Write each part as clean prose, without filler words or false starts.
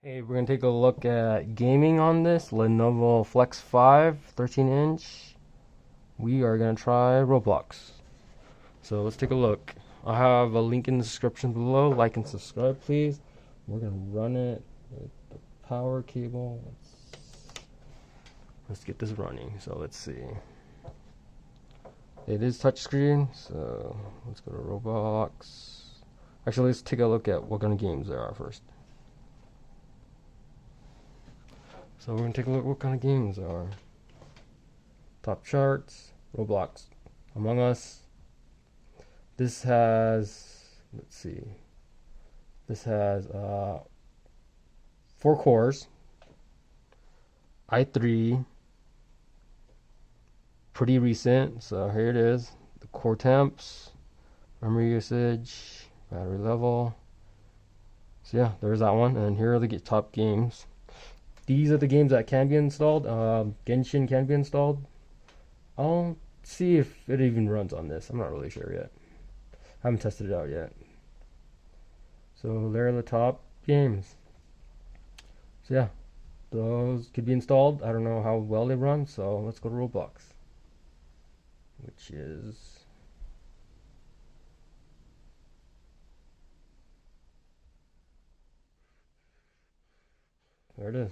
Hey, we're gonna take a look at gaming on this Lenovo Flex 5 13-inch. We are gonna try Roblox. So let's take a look. I have a link in the description below. Like and subscribe, please. We're gonna run it with the power cable. Let's get this running. So let's see. It is touchscreen, so let's go to Roblox. Actually, let's take a look at what kind of games there are first. So we're going to take a look at what kind of games there are. Top charts, Roblox, Among Us. This has, let's see, this has 4 cores, i3, pretty recent, so here it is. The core temps, memory usage, battery level. So yeah, there's that one, and here are the top games. These are the games that can be installed. Genshin can be installed. I'll see if it even runs on this. I'm not really sure yet. I haven't tested it out yet. So there are the top games. So yeah, those could be installed. I don't know how well they run, so let's go to Roblox. Which is... there it is.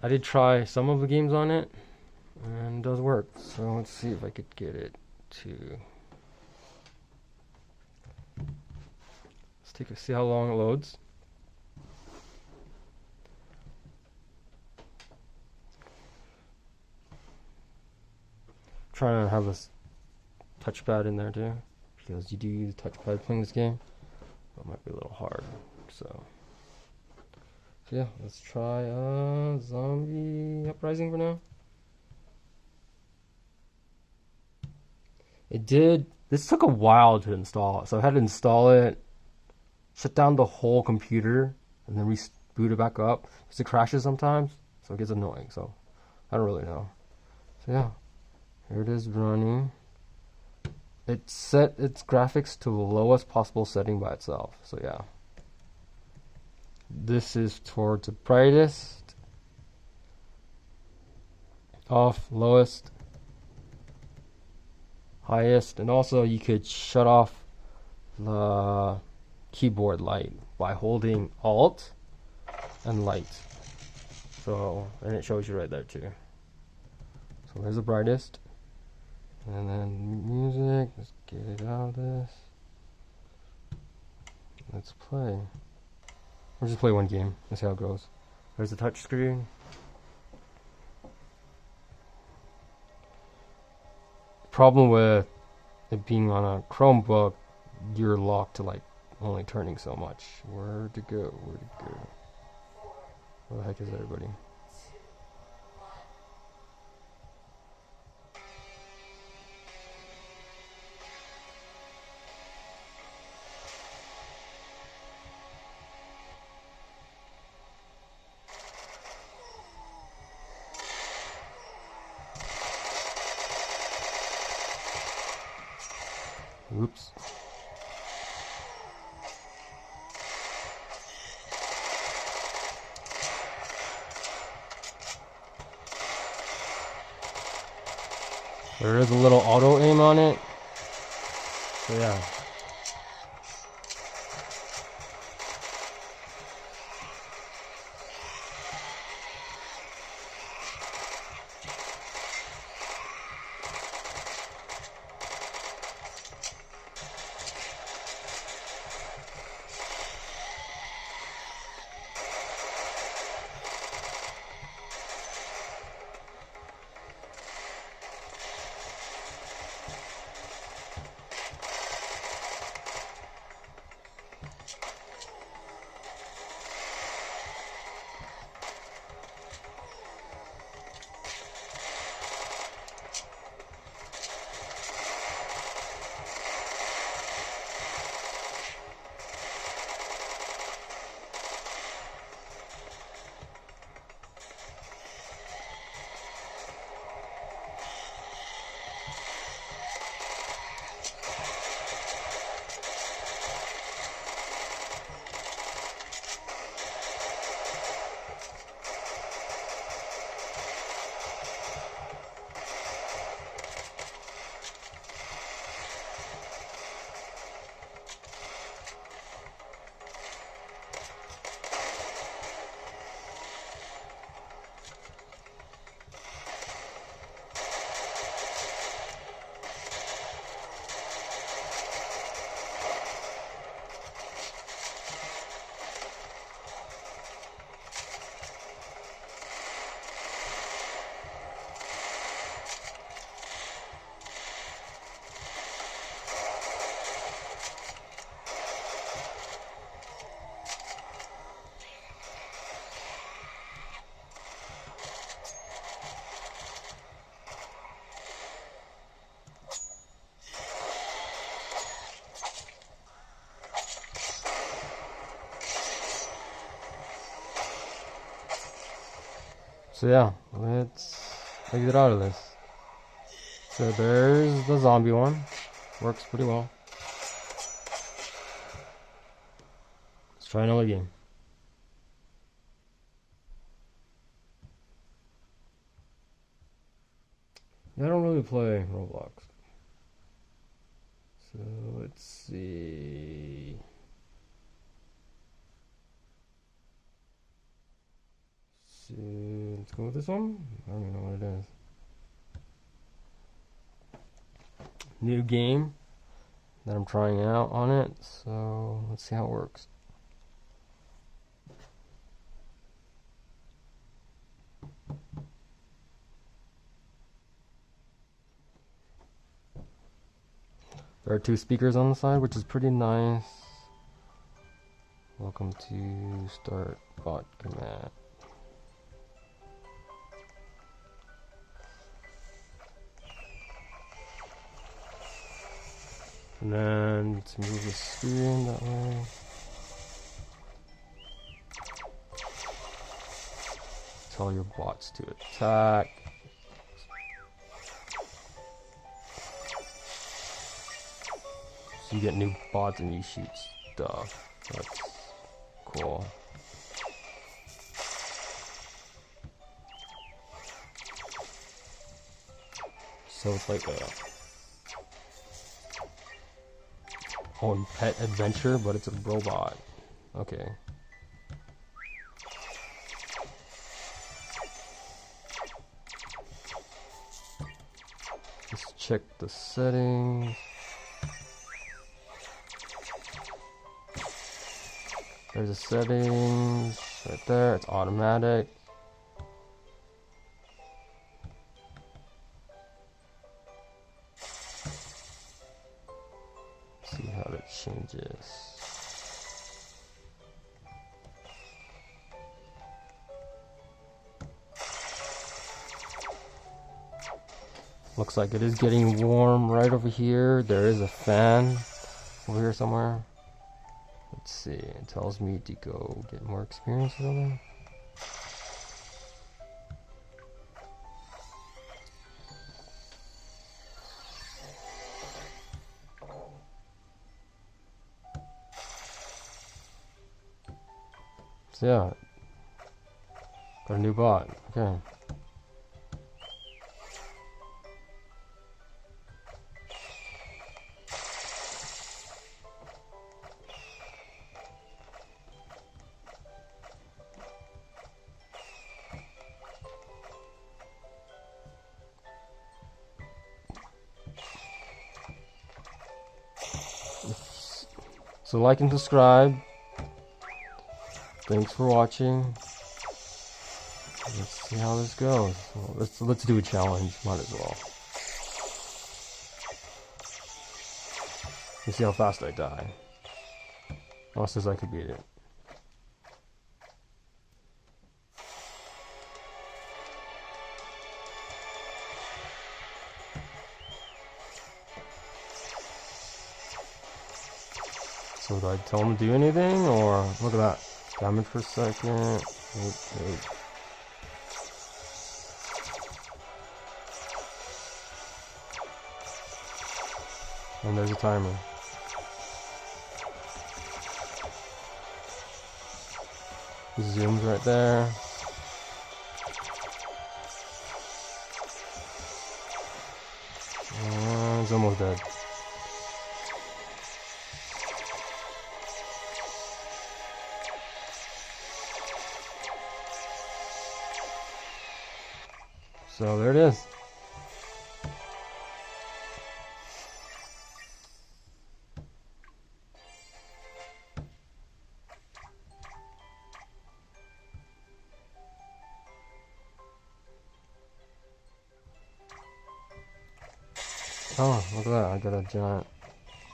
I did try some of the games on it, and it does work. So let's see if I could get it to... let's see how long it loads. Trying to have a touchpad in there too, because you do use a touchpad playing this game. It might be a little hard. So yeah, let's try Zombie Uprising for now. This took a while to install, so I had to install it, shut down the whole computer, and then reboot it back up, because it crashes sometimes, so it gets annoying, so I don't really know. So yeah, here it is running. It set its graphics to the lowest possible setting by itself, so yeah. This is towards the brightest, off, lowest, highest, and also you could shut off the keyboard light by holding Alt and light. So, and it shows you right there too. So there's the brightest, and then music. Let's get it out of this. Let's play. We'll just play one game and see how it goes. There's the touch screen. Problem with it being on a Chromebook, you're locked to like only turning so much. Where to go? Where to go? Where the heck is everybody? Oops. There is a little auto aim on it. So yeah. So yeah, let's get out of this. So there's the zombie one. Works pretty well. Let's try another game. I don't really play Roblox. So let's see. So let's go with this one. I don't even know what it is. New game that I'm trying out on it. So let's see how it works. There are 2 speakers on the side, which is pretty nice. Welcome to start bot command. And then let's move the screen that way. Tell your bots to attack. So you get new bots and you shoot stuff. That's cool. So it's like a pet adventure, but it's a robot. Okay. Let's check the settings. There's the settings right there. It's automatic. See how it changes. Looks like it is getting warm right over here. There is a fan over here somewhere. Let's see, it tells me to go get more experience or something. So yeah, got a new bot. Okay. So like and subscribe. Thanks for watching. Let's see how this goes. Well, let's do a challenge. Might as well. Let's see how fast I die. Fast as I could beat it. So do I tell him to do anything, or look at that, damage per second. Wait. And there's a timer. Zooms right there. And it's almost dead. So there it is. Oh, look at that. I got a giant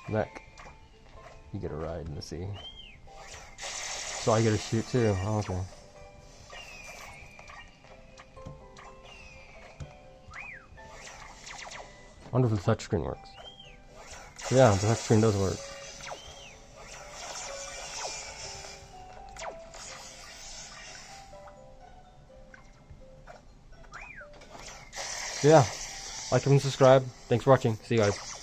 neck. You get a ride in the sea. So I get to shoot too. Oh, okay. I wonder if the touchscreen works. Yeah, the touchscreen does work. So yeah, like and subscribe. Thanks for watching. See you guys.